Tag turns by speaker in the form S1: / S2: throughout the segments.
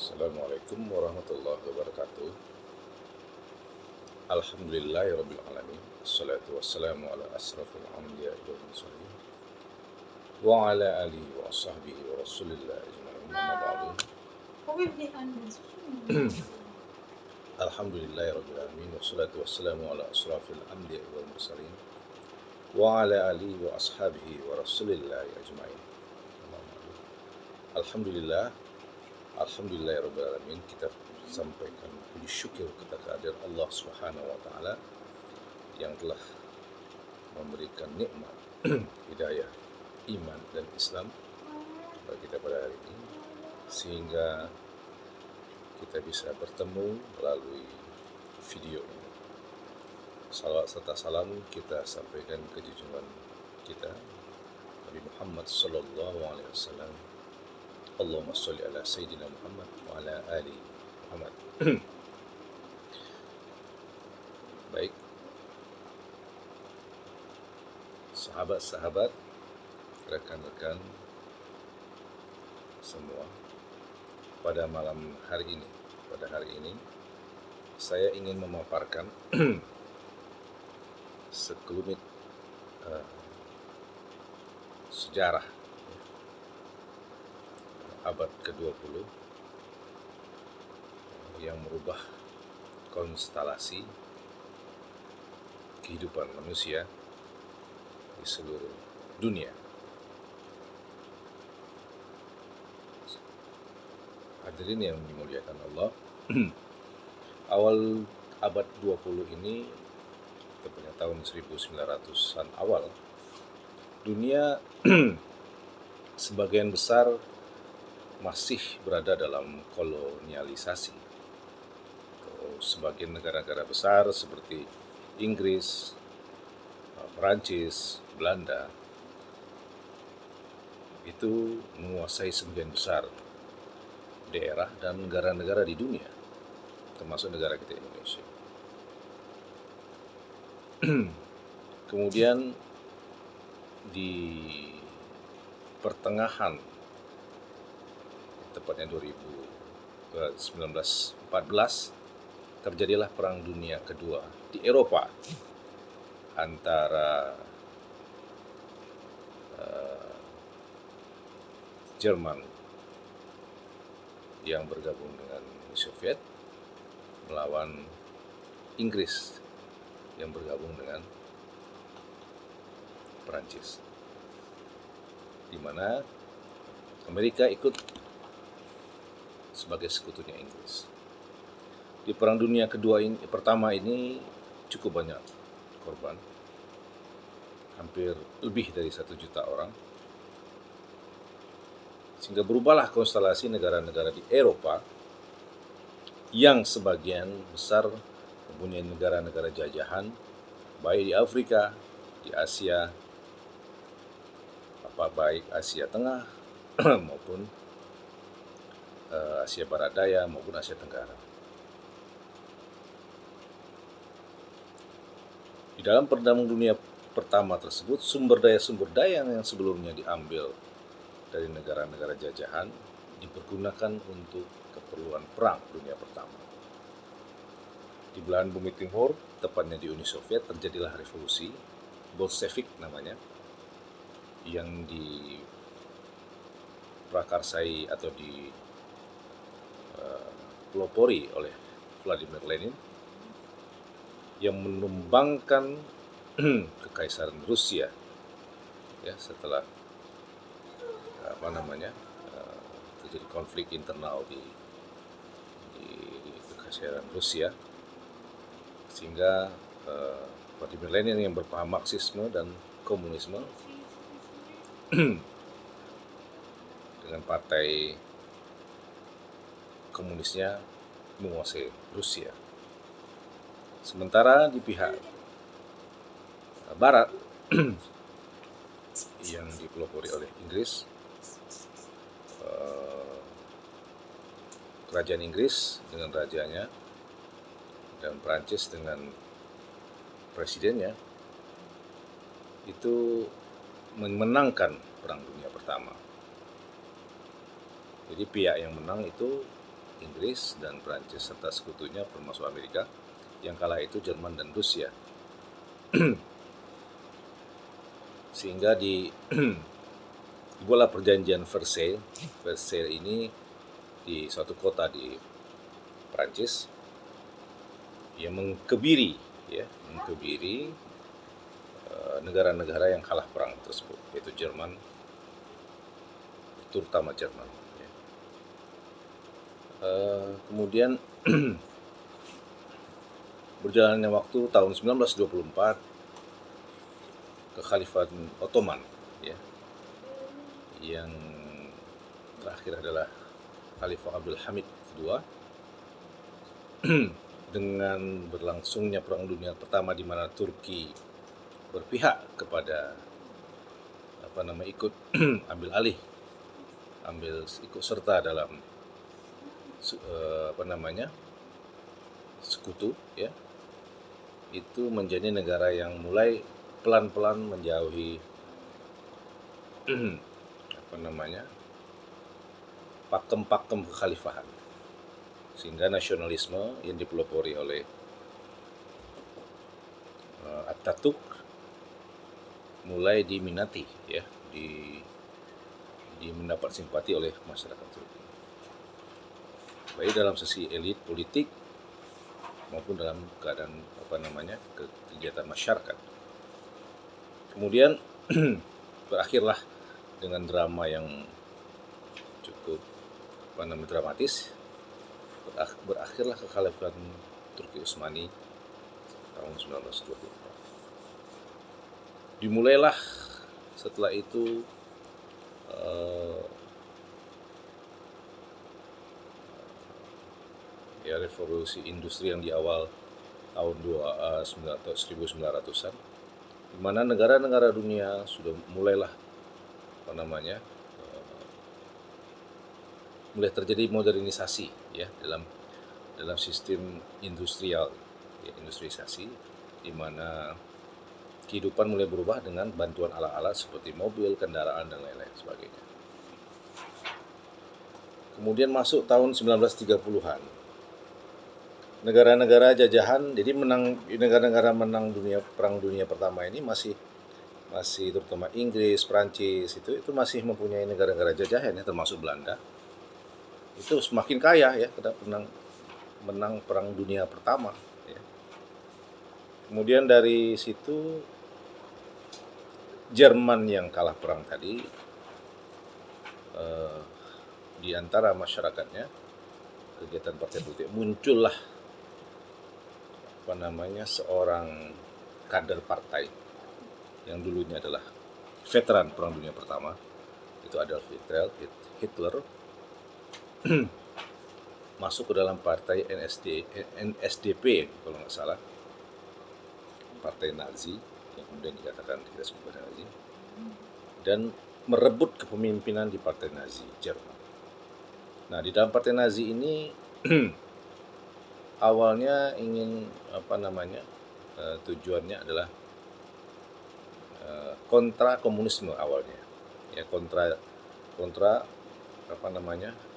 S1: Assalamualaikum warahmatullahi wabarakatuh. Alhamdulillahirabbil alamin. Wassalatu wassalamu ala asrafil anbiya'i wal mursalin wa ala alihi wa sahbihi wa rasulillah ajma'in. Amma ba'du. Alhamdulillahirabbil alamin. Wassalatu wassalamu ala asrafil anbiya'i wal mursalin wa ala alihi wa ashabihi wa rasulillah ajma'in. Amma ba'du. Alhamdulillahirabbil alamin. Kita sampaikan puji syukur kepada kehadirat Allah Subhanahu wa taala yang telah memberikan nikmat hidayah, iman dan Islam bagi kita pada hari ini, sehingga kita bisa bertemu melalui video ini. Salawat serta salam kita sampaikan ke junjungan kita Nabi Muhammad sallallahu alaihi wasallam. Allahumma sholli ala sayyidina Muhammad wa ala ali Muhammad. Baik, sahabat-sahabat, rekan-rekan semua, pada hari ini saya ingin memaparkan sekelumit sejarah abad ke-20 yang merubah konstelasi kehidupan manusia di seluruh dunia. Hadirin yang dimuliakan Allah, awal abad 20 ini, tepatnya tahun 1900-an awal, dunia sebagian besar masih berada dalam kolonialisasi. Sebagian negara-negara besar seperti Inggris, Perancis, Belanda itu menguasai sebagian besar daerah dan negara-negara di dunia, termasuk negara kita Indonesia. Kemudian di pertengahan, tepatnya 1914, terjadilah Perang Dunia Kedua di Eropa antara Jerman yang bergabung dengan Uni Soviet melawan Inggris yang bergabung dengan Perancis, di mana Amerika ikut sebagai sekutunya Inggris. Di Perang Dunia Pertama ini cukup banyak korban, hampir lebih dari 1 juta orang, sehingga berubahlah konstelasi negara-negara di Eropa yang sebagian besar mempunyai negara-negara jajahan, baik di Afrika, di Asia, baik Asia Tengah maupun Asia Barat Daya maupun Asia Tenggara. Di dalam Perang Dunia Pertama tersebut, sumber daya yang sebelumnya diambil dari negara-negara jajahan dipergunakan untuk keperluan Perang Dunia Pertama. Di belahan bumi timur, tepatnya di Uni Soviet, terjadilah revolusi Bolshevik namanya, yang diprakarsai atau dipelopori oleh Vladimir Lenin, yang menumbangkan kekaisaran Rusia ya, setelah terjadi konflik internal di kekaisaran Rusia, sehingga Vladimir Lenin yang berpaham Marxisme dan komunisme dengan partai komunisnya menguasai Rusia. Sementara di pihak Barat yang dipelopori oleh Inggris, kerajaan Inggris dengan rajanya dan Perancis dengan presidennya itu memenangkan Perang Dunia Pertama. Jadi pihak yang menang itu Inggris dan Prancis serta sekutunya termasuk Amerika. Yang kalah itu Jerman dan Rusia. Sehingga dibuatlah perjanjian Versailles. Versailles ini di suatu kota di Prancis yang mengkebiri negara-negara yang kalah perang tersebut, yaitu Jerman, terutama Jerman. Ya. Kemudian berjalannya waktu tahun 1924, kekhalifahan Ottoman, ya, yang terakhir adalah Khalifah Abdul Hamid II. Dengan berlangsungnya Perang Dunia Pertama di mana Turki berpihak kepada ikut ikut serta dalam sekutu, ya, itu menjadi negara yang mulai pelan-pelan menjauhi pakem-pakem kekhalifahan, sehingga nasionalisme yang dipelopori oleh Atatürk mulai diminati, ya, mendapat simpati oleh masyarakat Turki, baik dalam sisi elit politik maupun dalam keadaan kegiatan masyarakat. Kemudian berakhirlah dengan drama yang cukup dramatis. Berakhirlah kekhalifahan Turki Utsmani tahun 1924. Dimulailah setelah itu revolusi industri yang di awal tahun 1900-an, di mana negara-negara dunia sudah mulailah mulai terjadi modernisasi, ya, dalam sistem industrial, ya, industrialisasi, di mana kehidupan mulai berubah dengan bantuan alat-alat seperti mobil, kendaraan, dan lain-lain sebagainya. Kemudian masuk tahun 1930-an, negara-negara jajahan, jadi negara-negara menang Perang Dunia Pertama ini masih terutama Inggris, Prancis itu masih mempunyai negara-negara jajahan, ya, termasuk Belanda. Itu semakin kaya, ya, menang Perang Dunia Pertama, ya. Kemudian dari situ Jerman yang kalah perang tadi, di antara masyarakatnya, kegiatan partai politik, muncullah seorang kader partai yang dulunya adalah veteran Perang Dunia Pertama, itu Adolf Hitler, masuk ke dalam partai NSDP kalau nggak salah, partai Nazi yang kemudian dikatakan kita sebut Nazi, dan merebut kepemimpinan di partai Nazi Jerman. Nah, di dalam partai Nazi ini awalnya ingin tujuannya adalah kontra komunisme awalnya, ya, kontra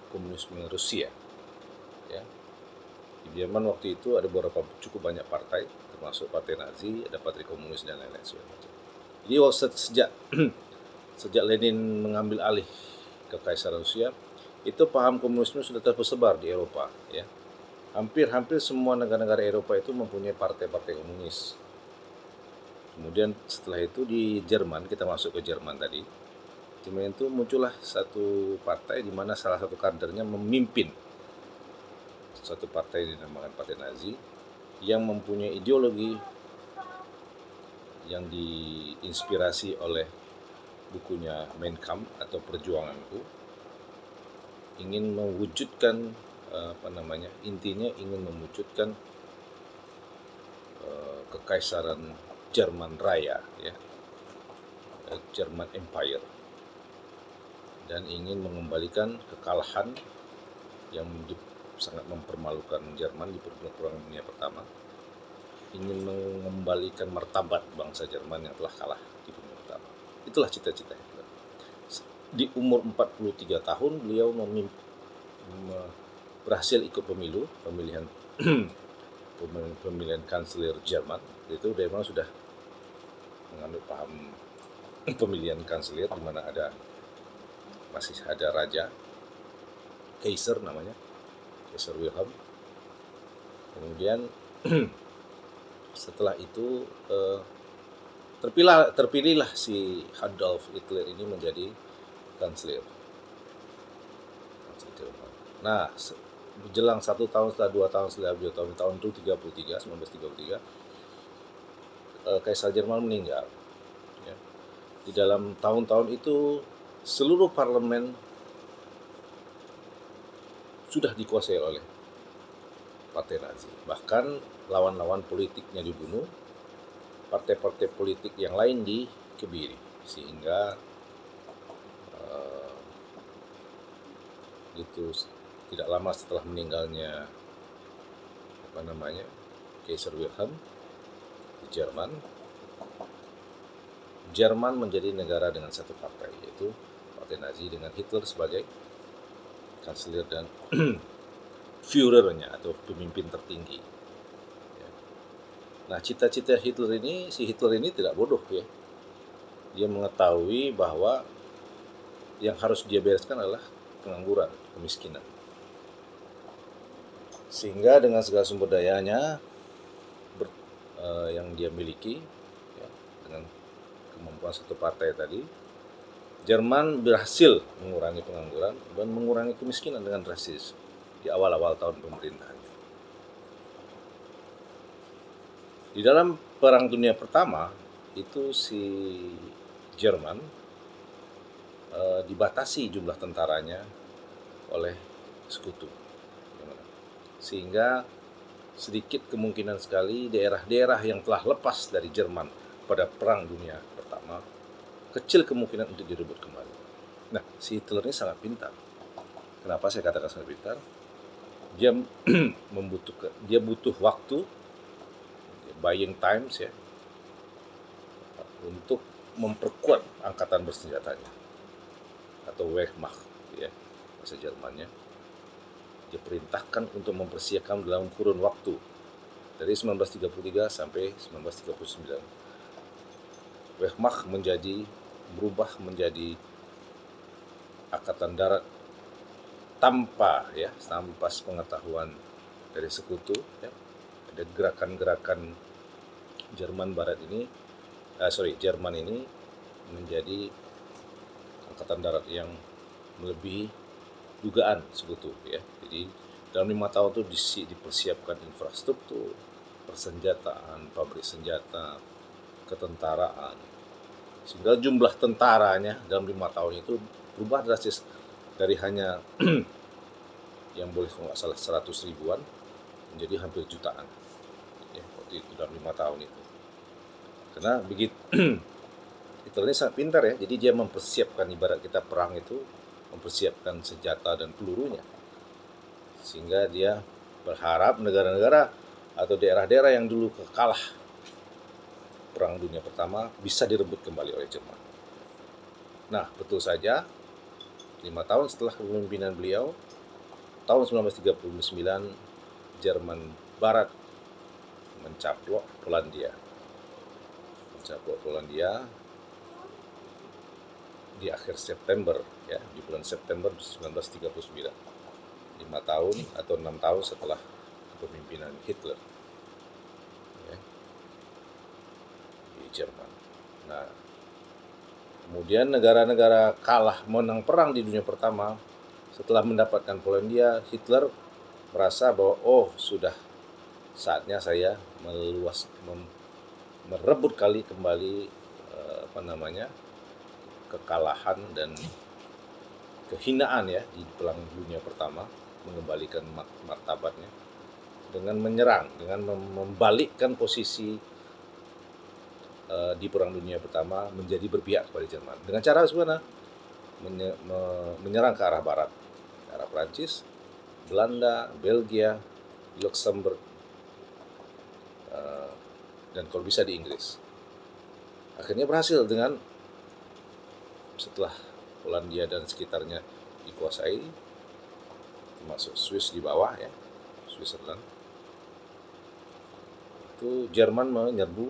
S1: komunisme Rusia, ya. Di Jerman waktu itu ada cukup banyak partai, termasuk partai Nazi, ada partai komunis dan lain-lain sebagainya. Jadi sejak Lenin mengambil alih kekaisaran Rusia, itu paham komunisme sudah tersebar di Eropa, ya. Hampir semua negara-negara Eropa itu mempunyai partai-partai komunis. Kemudian setelah itu di Jerman, kita masuk ke Jerman tadi, kemudian itu muncullah satu partai di mana salah satu kadernya memimpin satu partai dinamakan Partai Nazi, yang mempunyai ideologi yang diinspirasi oleh bukunya Mein Kampf atau Perjuanganku, ingin mewujudkan intinya ingin mewujudkan kekaisaran Jerman Raya, ya, German Empire, dan ingin mengembalikan kekalahan yang sangat mempermalukan Jerman di Perang Dunia Pertama, ingin mengembalikan martabat bangsa Jerman yang telah kalah di Dunia Pertama. Itulah cita-cita Hitler. Di umur 43 tahun beliau berhasil ikut pemilihan pemilihan kanselir Jerman. Itu memang sudah menganut paham pemilihan kanselir, di mana masih ada raja, Kaiser namanya, Kaiser Wilhelm. Kemudian setelah itu terpilihlah si Adolf Hitler ini menjadi kanselir Jerman. Nah, menjelang 1 tahun, setelah 2 tahun, setelah 2 tahun itu 1933, Kaisar Jerman meninggal. Ya. Di dalam tahun-tahun itu seluruh parlemen sudah dikuasai oleh partai Nazi. Bahkan lawan-lawan politiknya dibunuh, partai-partai politik yang lain dikebiri, sehingga itu tidak lama setelah meninggalnya Kaiser Wilhelm di Jerman menjadi negara dengan satu partai, yaitu partai Nazi dengan Hitler sebagai kanselir dan Führernya atau pemimpin tertinggi. Nah, cita-cita si Hitler ini tidak bodoh ya. Dia mengetahui bahwa yang harus dia bereskan adalah pengangguran, kemiskinan. Sehingga dengan segala sumber dayanya yang dia miliki, ya, dengan kemampuan satu partai tadi, Jerman berhasil mengurangi pengangguran dan mengurangi kemiskinan dengan drastis di awal-awal tahun pemerintahannya. Di dalam Perang Dunia Pertama itu si Jerman dibatasi jumlah tentaranya oleh sekutu, sehingga sedikit kemungkinan sekali daerah-daerah yang telah lepas dari Jerman pada Perang Dunia Pertama kecil kemungkinan untuk direbut kembali. Nah, si Hitler ini sangat pintar. Kenapa saya katakan sangat pintar? Dia butuh waktu, buying times ya, untuk memperkuat angkatan bersenjatanya atau Wehrmacht ya, bahasa Jermannya. Dia perintahkan untuk mempersiapkan dalam kurun waktu dari 1933 sampai 1939. Wehrmacht berubah menjadi angkatan darat tanpa pengetahuan dari sekutu ya. Ada gerakan-gerakan Jerman ini menjadi angkatan darat yang melebihi dugaan sekutu ya. Jadi dalam 5 tahun itu dipersiapkan infrastruktur, persenjataan, pabrik senjata, ketentaraan, sehingga jumlah tentaranya dalam 5 tahun itu berubah drastis dari hanya yang boleh kalau nggak salah 100 ribuan menjadi hampir jutaan ya, waktu itu dalam 5 tahun itu. Karena begitu Hitler ini sangat pintar ya, jadi dia mempersiapkan, ibarat kita perang itu mempersiapkan senjata dan pelurunya, sehingga dia berharap negara-negara atau daerah-daerah yang dulu kalah Perang Dunia Pertama bisa direbut kembali oleh Jerman. Nah, betul saja 5 tahun setelah kepemimpinan beliau, tahun 1939 Jerman Barat mencaplok Polandia di akhir September ya, di bulan September 1939, 5 tahun atau 6 tahun setelah kepemimpinan Hitler ya, di Jerman. Nah, kemudian negara-negara kalah menang perang di dunia pertama, setelah mendapatkan Polandia, Hitler merasa bahwa sudah saatnya saya merebut kembali kekalahan dan kehinaan ya di Perang Dunia Pertama, mengembalikan martabatnya dengan menyerang, dengan membalikkan posisi di Perang Dunia Pertama menjadi berpihak kepada Jerman dengan cara sebenarnya menyerang ke arah barat, ke arah Prancis, Belanda, Belgia, Luxembourg, dan kalau bisa di Inggris. Akhirnya berhasil setelah Polandia dan sekitarnya dikuasai, 5 termasuk Swiss di bawah ya, Switzerland. Itu Jerman menyerbu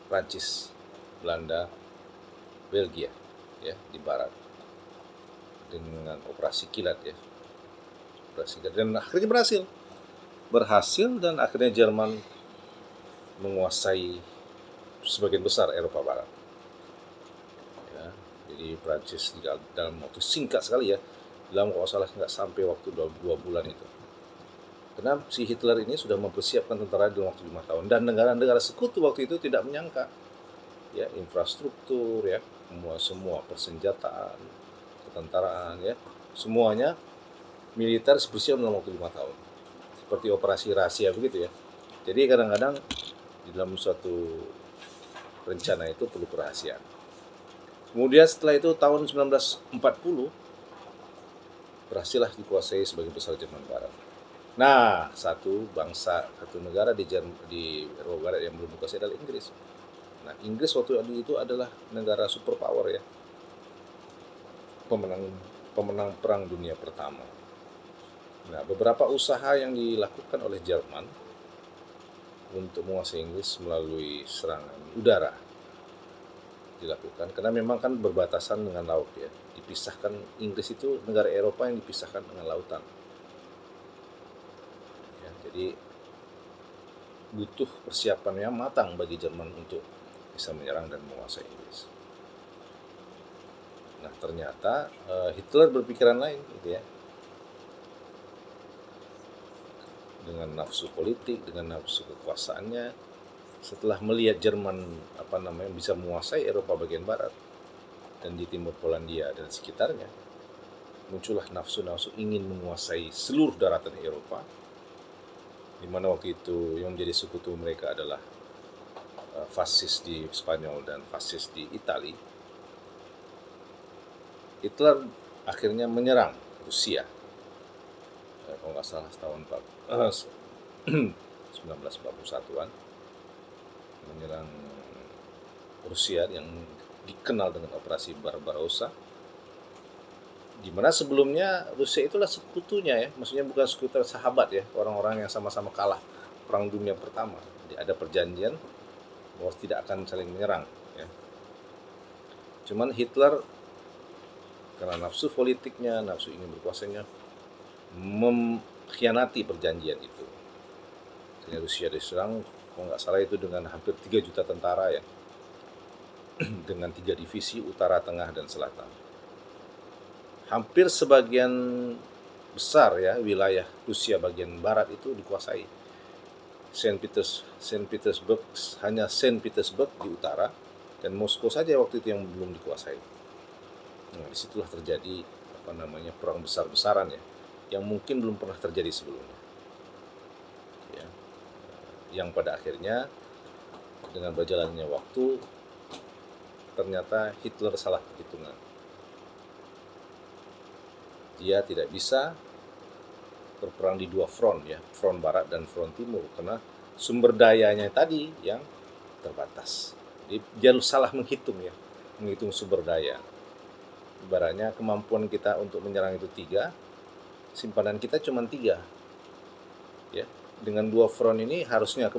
S1: Prancis, Belanda, Belgia ya di barat dengan operasi kilat ya. Operasi kilat, dan akhirnya berhasil dan akhirnya Jerman menguasai sebagian besar Eropa Barat. Ya, jadi Prancis dalam waktu singkat sekali ya, dalam kalau salah nggak sampai waktu 2 bulan itu. Karena si Hitler ini sudah mempersiapkan tentara dalam waktu 5 tahun, dan negara-negara sekutu waktu itu tidak menyangka ya, infrastruktur ya, semua persenjataan, ketentaraan ya, semuanya militer bersiap dalam waktu 5 tahun. Seperti operasi rahasia begitu ya. Jadi kadang-kadang di dalam suatu rencana itu perlu kerahasiaan. Kemudian setelah itu tahun 1940 berhasillah dikuasai sebagian besar Jerman Barat. Nah, satu negara di Eropa Barat yang belum dikuasai adalah Inggris. Nah, Inggris waktu itu adalah negara superpower ya, pemenang Perang Dunia Pertama. Nah, beberapa usaha yang dilakukan oleh Jerman untuk menguasai Inggris melalui serangan udara dilakukan, karena memang kan berbatasan dengan laut ya, dipisahkan. Inggris itu negara Eropa yang dipisahkan dengan lautan ya, jadi butuh persiapan yang matang bagi Jerman untuk bisa menyerang dan menguasai Inggris. Nah, ternyata Hitler berpikiran lain gitu ya. Dengan nafsu politik, dengan nafsu kekuasaannya, setelah melihat Jerman bisa menguasai Eropa bagian barat dan di timur Polandia dan sekitarnya, muncullah nafsu-nafsu ingin menguasai seluruh daratan Eropa, di mana waktu itu yang menjadi sekutu mereka adalah fasis di Spanyol dan fasis di Itali. Hitler akhirnya menyerang Rusia, kalau nggak salah tahun 1941-an, menyerang Rusia yang dikenal dengan operasi Barbarossa, di mana sebelumnya Rusia itulah sekutunya ya, maksudnya bukan sekutu, sahabat ya, orang-orang yang sama-sama kalah Perang Dunia Pertama. Jadi ada perjanjian bahwa tidak akan saling menyerang ya. Cuman Hitler karena nafsu politiknya, nafsu ingin berkuasanya, mengkhianati perjanjian itu. Akhirnya Rusia diserang, kalau nggak salah itu dengan hampir 3 juta tentara ya, dengan 3 divisi utara, tengah, dan selatan. Hampir sebagian besar ya wilayah Rusia bagian barat itu dikuasai. Saint Petersburg, hanya Saint Petersburg di utara, dan Moskow saja waktu itu yang belum dikuasai. Nah, disitulah terjadi perang besar-besaran ya, yang mungkin belum pernah terjadi sebelumnya ya, yang pada akhirnya dengan berjalannya waktu ternyata Hitler salah perhitungan. Dia tidak bisa berperang di 2 front ya, front barat dan front timur, karena sumber dayanya tadi yang terbatas. Jadi dia salah menghitung ya, menghitung sumber daya. Ibaratnya kemampuan kita untuk menyerang itu 3, simpanan kita cuma 3 ya. Dengan 2 front ini harusnya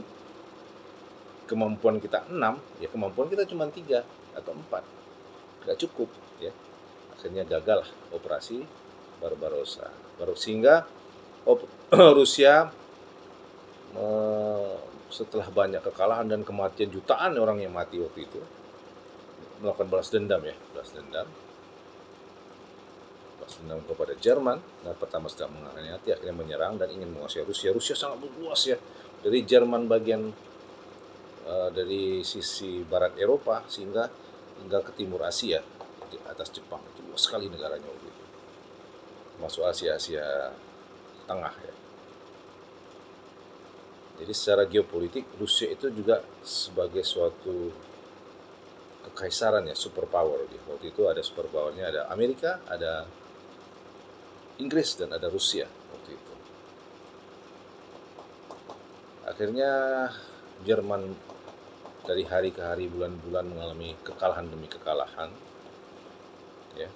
S1: kemampuan kita 6 ya, kemampuan kita cuma 3 atau 4, nggak cukup ya. Akhirnya gagal operasi Barbarossa, sehingga Rusia setelah banyak kekalahan dan kematian, jutaan orang yang mati waktu itu, melakukan balas dendam kepada Jerman. Dan pertama sedang mengkhianati, akhirnya menyerang dan ingin menguasai Rusia. Rusia sangat luas ya, dari Jerman bagian dari sisi barat Eropa hingga ke timur Asia, di atas Jepang. Itu luas sekali negaranya waktu itu, masuk Asia Tengah ya. Jadi secara geopolitik Rusia itu juga sebagai suatu kekaisaran ya, superpower. Waktu itu ada superpowernya, ada Amerika, ada Inggris, dan ada Rusia waktu itu. Akhirnya Jerman dari hari ke hari, bulan-bulan mengalami kekalahan demi kekalahan ya.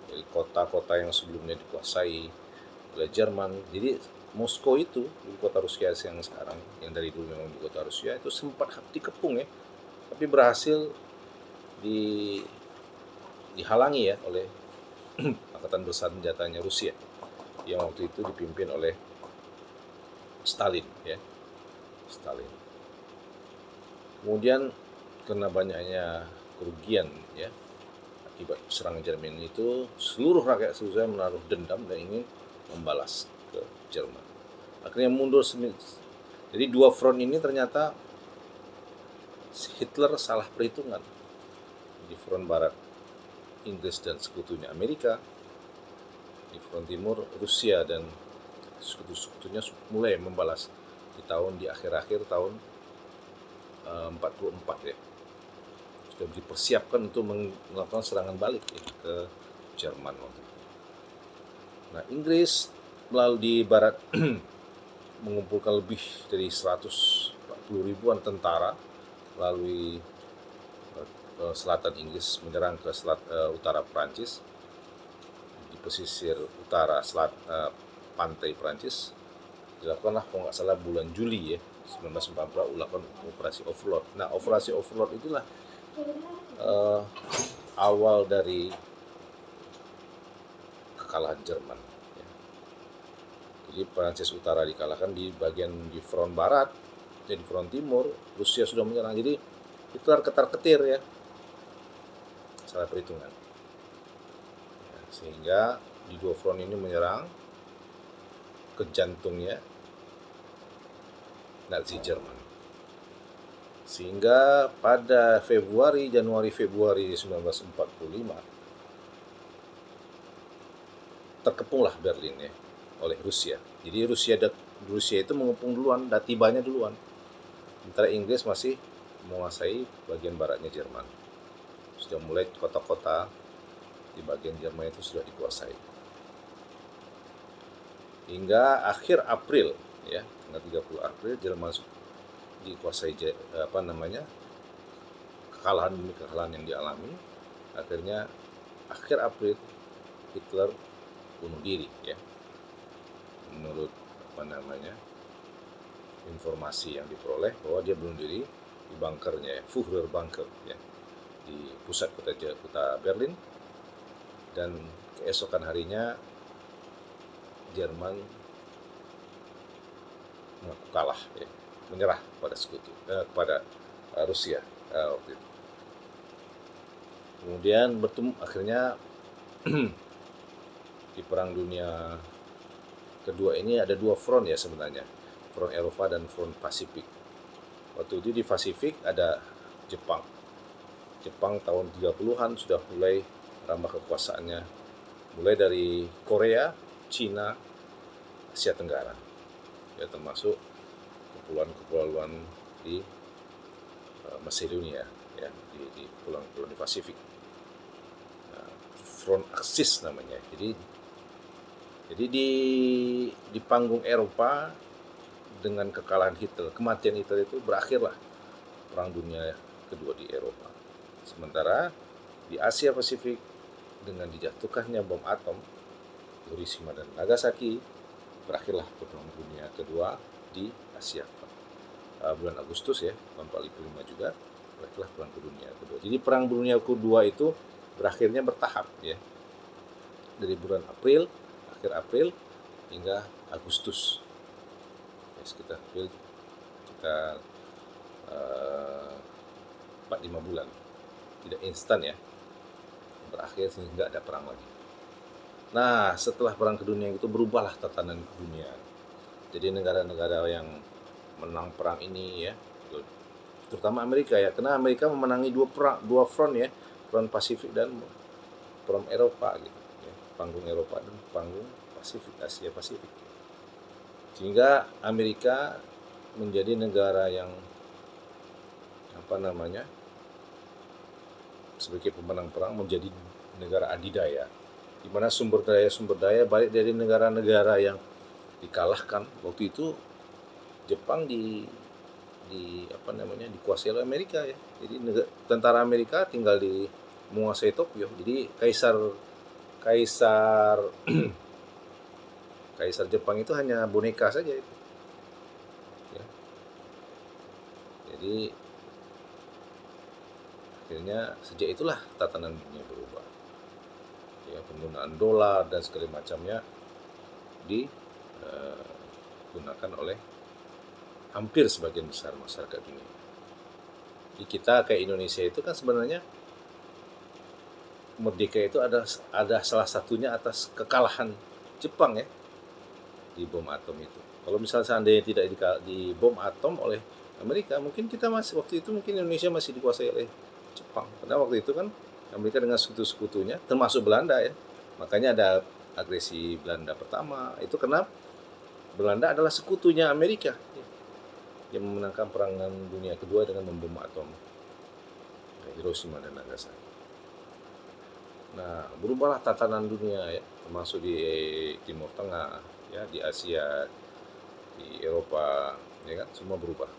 S1: Jadi kota-kota yang sebelumnya dikuasai oleh Jerman. Jadi Moskow itu ibu kota Rusia yang sekarang, yang dari dulu memang ibu kota Rusia, itu sempat dikepung ya, tapi berhasil dihalangi ya oleh angkatan bersenjatanya Rusia yang waktu itu dipimpin oleh Stalin ya. Stalin. Kemudian karena banyaknya kerugian ya akibat serangan Jerman itu, seluruh rakyat Rusia menaruh dendam dan ingin membalas ke Jerman. Akhirnya mundur. Jadi dua front ini ternyata Hitler salah perhitungan. Di front barat Inggris dan sekutunya Amerika, di front timur Rusia dan sekutu-sekutunya mulai membalas di akhir-akhir tahun 44 ya. Sudah dipersiapkan untuk melakukan serangan balik ya, ke Jerman waktu itu. Nah, Inggris melalui di barat mengumpulkan lebih dari 140 ribuan tentara melalui selatan Inggris menyerang ke utara Prancis. Di pesisir utara pantai Prancis dilakukanlah kalau nggak salah bulan Juli ya 1944 dilakukan operasi Overlord. Nah, operasi Overlord itulah awal dari kekalahan Jerman ya. Jadi Prancis utara dikalahkan, di front barat dan di front timur Rusia sudah menyerang. Jadi Hitler ketar-ketir ya, salah perhitungan ya, sehingga di dua front ini menyerang ke jantungnya Nazi Jerman. Sehingga pada Januari-Februari 1945 terkepunglah Berlin ya oleh Rusia. Jadi Rusia itu mengepung duluan, tibanya duluan. Sementara Inggris masih menguasai bagian baratnya Jerman. Sudah mulai kota-kota di bagian Jerman itu sudah dikuasai. Hingga akhir April ya, tanggal 30 April Jerman dikuasai kekalahan yang dialami. Akhirnya akhir April Hitler bunuh diri ya. Menurut informasi yang diperoleh bahwa dia bunuh diri di bunkernya ya, Führer Bunker ya, di pusat kota Berlin. Dan keesokan harinya Jerman mengaku kalah ya, menyerah kepada Rusia waktu itu. Kemudian akhirnya di Perang Dunia Kedua ini ada dua front ya sebenarnya, front Eropa dan front Pasifik. Waktu itu di Pasifik ada Jepang. Jepang tahun 30-an sudah mulai merambah kekuasaannya, mulai dari Korea, Cina, Asia Tenggara ya, termasuk kepulauan di Macedonia ya, di pulau-pulau di Pasifik. Front Axis namanya. Jadi di panggung Eropa dengan kekalahan Hitler, kematian Hitler itu berakhirlah Perang Dunia Kedua di Eropa. Sementara di Asia Pasifik dengan dijatuhkannya bom atom Hiroshima dan Nagasaki, berakhirlah Perang Dunia Kedua di Asia. Bulan Agustus ya, tahun 45 juga berakhirlah Perang Dunia Kedua. Jadi Perang Dunia Kedua itu berakhirnya bertahap ya, dari bulan akhir April hingga Agustus ya, sekitar 4-5 bulan, tidak instan ya, berakhir sehingga ada perang lagi. Nah, setelah Perang Dunia itu berubahlah tatanan dunia. Jadi negara-negara yang menang perang ini ya, terutama Amerika ya, karena Amerika memenangi dua front ya, front Pasifik dan front Eropa gitu ya, panggung Eropa dan panggung Pasifik, Asia Pasifik. Sehingga Amerika menjadi negara yang sebagai pemenang perang, menjadi negara adidaya, di mana sumber daya baik dari negara-negara yang dikalahkan waktu itu. Jepang dikuasai oleh Amerika ya. Jadi tentara Amerika tinggal menguasai Tokyo. Jadi kaisar Kaisar Jepang itu hanya boneka saja itu. Ya. Jadi akhirnya sejak itulah tatanan dunia berubah. Ya, penggunaan dolar dan segala macamnya digunakan oleh hampir sebagian besar masyarakat dunia. Di kita kayak Indonesia itu kan sebenarnya merdeka itu ada salah satunya atas kekalahan Jepang ya di bom atom itu. Kalau misalnya seandainya tidak di bom atom oleh Amerika, mungkin kita masih waktu itu mungkin Indonesia masih dikuasai oleh Jepang. Karena waktu itu kan Amerika dengan sekutu-sekutunya, termasuk Belanda ya. Makanya ada agresi Belanda pertama. Itu karena Belanda adalah sekutunya Amerika yang memenangkan perang dunia kedua dengan membom atom Hiroshima dan Nagasaki. Nah, berubahlah tatanan dunia ya, termasuk di Timur Tengah, ya, di Asia, di Eropa, ya kan, semua berubah.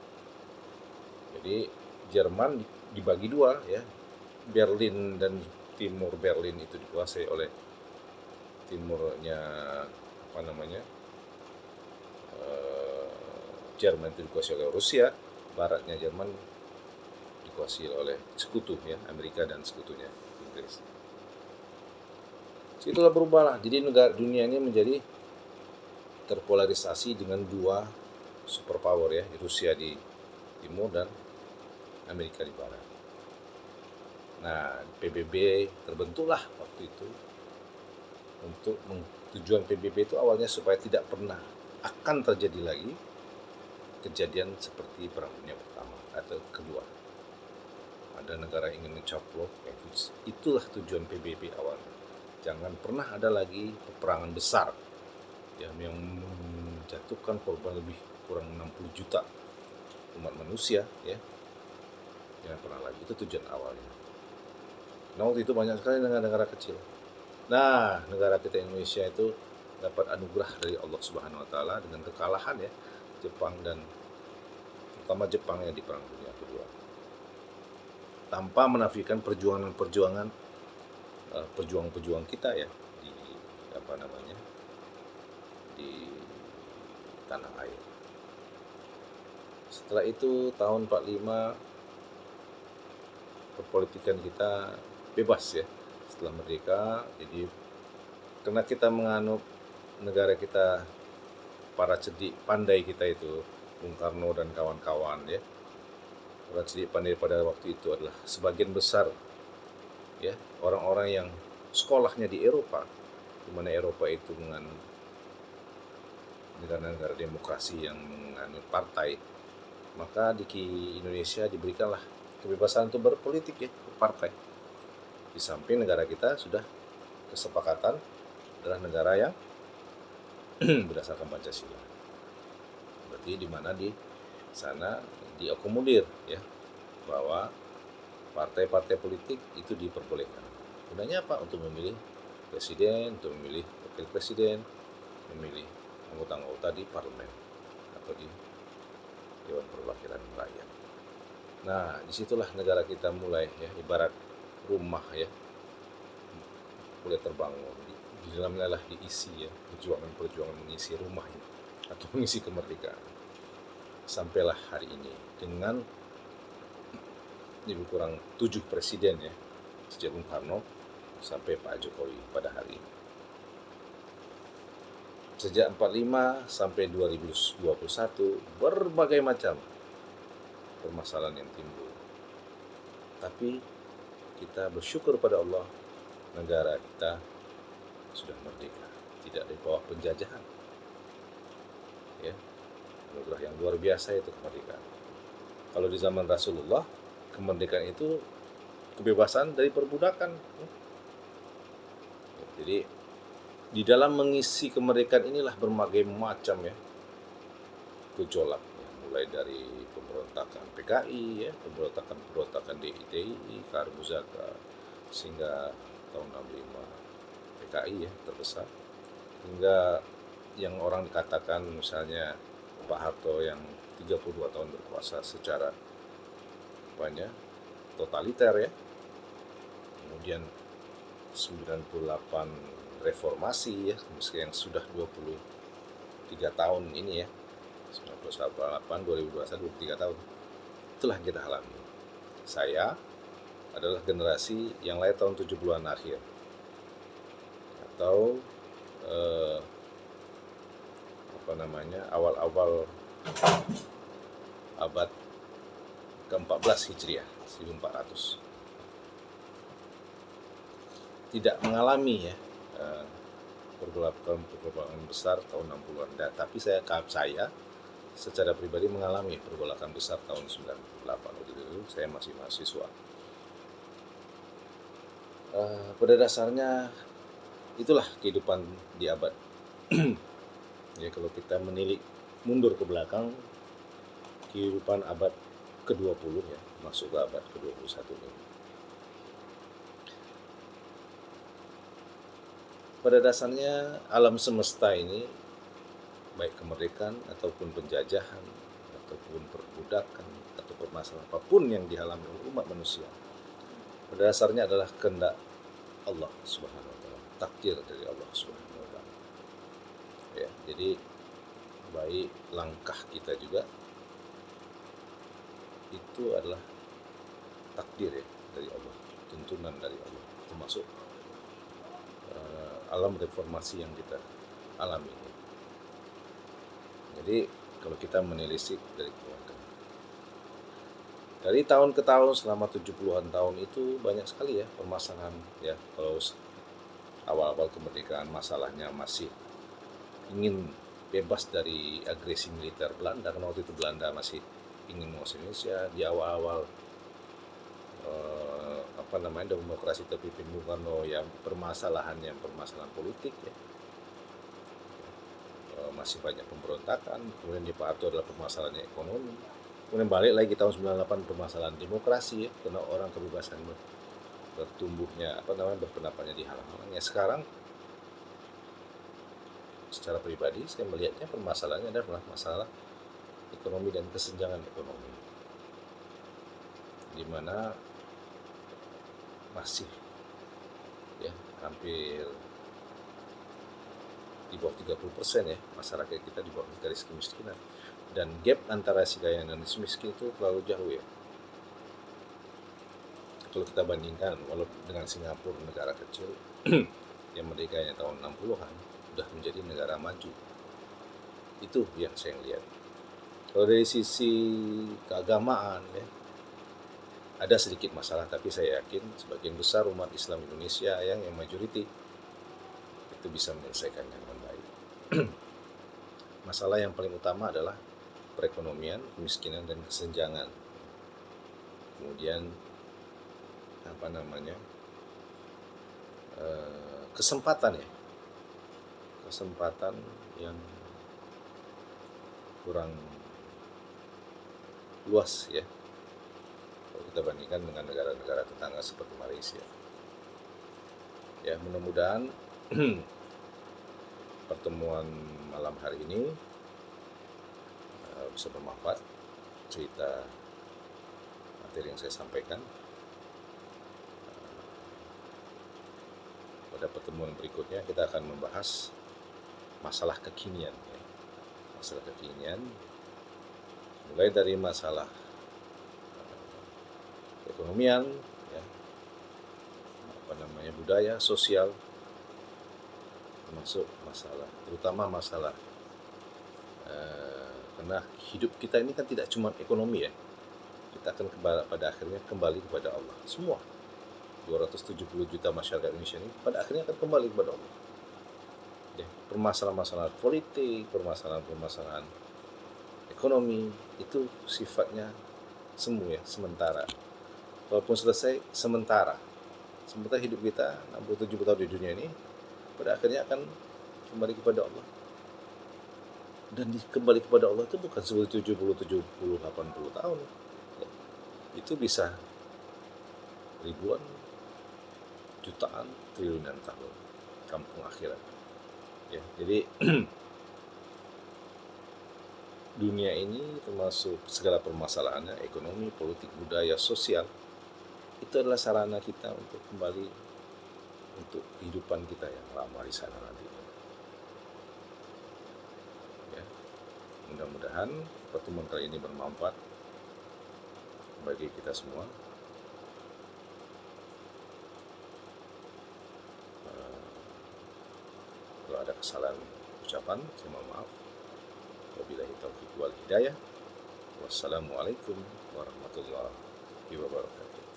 S1: Jadi Jerman dibagi dua ya, Berlin dan Timur Berlin itu dikuasai oleh timurnya apa namanya Jerman itu dikuasai oleh Rusia, baratnya Jerman dikuasai oleh sekutu ya, Amerika dan sekutunya Inggris. Itulah berubahlah. Jadi negara dunia ini menjadi terpolarisasi dengan dua superpower ya, Rusia di timur dan Amerika di barat. Nah, PBB terbentuklah waktu itu. Tujuan PBB itu awalnya supaya tidak pernah akan terjadi lagi kejadian seperti Perang Dunia Pertama atau kedua. Ada negara yang ingin mencaplok, itulah tujuan PBB awalnya. Jangan pernah ada lagi peperangan besar yang menjatuhkan korban lebih kurang 60 juta umat manusia ya. Jangan pernah lagi, itu tujuan awalnya. Nah, waktu itu banyak sekali negara-negara kecil. Nah, negara kita Indonesia itu dapat anugerah dari Allah Subhanahu wa taala dengan kekalahan ya Jepang dan terutama Jepang yang di Perang Dunia Kedua. Tanpa menafikan perjuangan kita ya di di tanah air. Setelah itu tahun 45 perpolitikan kita bebas ya setelah merdeka. Jadi karena kita menganut negara kita, para cerdik pandai kita itu Bung Karno dan kawan-kawan ya, para cerdik pandai pada waktu itu adalah sebagian besar ya orang-orang yang sekolahnya di Eropa, di mana Eropa itu dengan negara-negara demokrasi yang menganut partai, maka di Indonesia diberikanlah kebebasan untuk berpolitik ya, berpartai. Di samping negara kita sudah kesepakatan adalah negara yang berdasarkan Pancasila. Berarti di mana di sana diakomodir ya bahwa partai-partai politik itu diperbolehkan. Gunanya apa? Untuk memilih presiden, untuk memilih wakil presiden, memilih anggota-anggota di parlemen atau di Dewan Perwakilan Rakyat. Nah, disitulah negara kita mulai ya, ibarat rumah ya, mulai terbangun. Di dalamnya lah diisi ya perjuangan-perjuangan mengisi rumah ini, atau mengisi kemerdekaan. Sampailah hari ini dengan lebih kurang 7 presiden ya, sejak Bung Karno sampai Pak Jokowi pada hari ini. Sejak 45 sampai 2021 berbagai macam permasalahan yang timbul. Tapi kita bersyukur pada Allah, negara kita sudah merdeka, tidak di bawah penjajahan. Ya, anugerah yang luar biasa itu kemerdekaan. Kalau di zaman Rasulullah, kemerdekaan itu kebebasan dari perbudakan. Jadi di dalam mengisi kemerdekaan inilah berbagai macam ya gejolak ya, mulai dari pemberontakan PKI ya, pemberontakan DITI, Karbuzaka, sehingga tahun 65 PKI ya terbesar, hingga yang orang dikatakan misalnya Pak Harto yang 32 tahun berkuasa secara banyak totaliter ya, kemudian 98 reformasi ya, meski yang sudah 20 3 tahun ini ya, 1998, 2021, 3 tahun, itulah yang kita alami. Saya adalah generasi yang lahir tahun 70-an akhir, atau awal-awal abad ke-14 Hijriah, 1400. Tidak mengalami ya pergolakan besar tahun 60-an. Tapi saya secara pribadi mengalami pergolakan besar tahun 98. Waktu itu saya masih mahasiswa. Pada dasarnya itulah kehidupan di abad ya, kalau kita menilik mundur ke belakang, kehidupan abad ke-20 ya, masuk ke abad ke-21 ini. Pada dasarnya alam semesta ini, baik kemerdekaan ataupun penjajahan ataupun perbudakan atau permasalahan apapun yang dialami oleh umat manusia, pada dasarnya adalah kehendak Allah Subhanahu wa taala, takdir dari Allah Subhanahu wa taala. Ya, jadi baik langkah kita juga itu adalah takdir ya dari Allah, tuntunan dari Allah, termasuk alam reformasi yang kita alami. Jadi kalau kita menelisik dari keluarga, dari tahun ke tahun selama 70-an tahun itu banyak sekali ya permasalahan ya. Kalau awal-awal kemerdekaan masalahnya masih ingin bebas dari agresi militer Belanda, karena waktu itu Belanda masih ingin menguasai Indonesia. Di awal-awal demokrasi terpimpin Bung Karno, yang permasalahan politik ya, masih banyak pemberontakan. Kemudian di Pak Harto adalah permasalahannya ekonomi. Kemudian balik lagi tahun 98 permasalahan demokrasi ya, karena orang kebebasan bertumbuhnya berpendapatnya dihalang-halang. Ya, sekarang secara pribadi saya melihatnya permasalahannya adalah masalah ekonomi dan kesenjangan ekonomi, di mana masih ya hampir di bawah 30% ya masyarakat kita di bawah garis kemiskinan, dan gap antara si kaya dan si miskin itu terlalu jauh ya. Kalau kita bandingkan walaupun dengan Singapura, negara kecil yang merdekanya tahun 60-an sudah menjadi negara maju. Itu yang saya lihat. Kalau dari sisi keagamaan ya, ada sedikit masalah, tapi saya yakin sebagian besar umat Islam Indonesia yang majority itu bisa menyelesaikannya dengan baik. Masalah yang paling utama adalah perekonomian, kemiskinan, dan kesenjangan. Kemudian kesempatan yang kurang luas ya, kalau kita bandingkan dengan negara-negara tetangga seperti Malaysia. Ya, mudah-mudahan pertemuan malam hari ini bisa bermanfaat, cerita materi yang saya sampaikan. Pada pertemuan berikutnya kita akan membahas masalah kekinian ya. Masalah kekinian mulai dari masalah ekonomian ya, budaya, sosial, termasuk terutama masalah karena hidup kita ini kan tidak cuma ekonomi ya, kita akan pada akhirnya kembali kepada Allah. Semua 270 juta masyarakat Indonesia ini pada akhirnya akan kembali kepada Allah ya. Permasalahan politik, permasalahan ekonomi itu sifatnya semu ya, sementara. Walaupun selesai, sementara hidup kita 60-70 tahun di dunia ini pada akhirnya akan kembali kepada Allah. Dan kembali kepada Allah itu bukan 70, 80 tahun ya. Itu bisa ribuan, jutaan, triliunan tahun, kampung akhirat ya. Jadi dunia ini termasuk segala permasalahannya, ekonomi, politik, budaya, sosial, itu adalah sarana kita untuk kembali untuk kehidupan kita yang lama di sana nanti. Mudah-mudahan pertemuan kali ini bermanfaat bagi kita semua. Kalau ada kesalahan ucapan, saya mohon maaf. Wabillahi taufiq wal hidayah. Wassalamualaikum warahmatullahi wabarakatuh.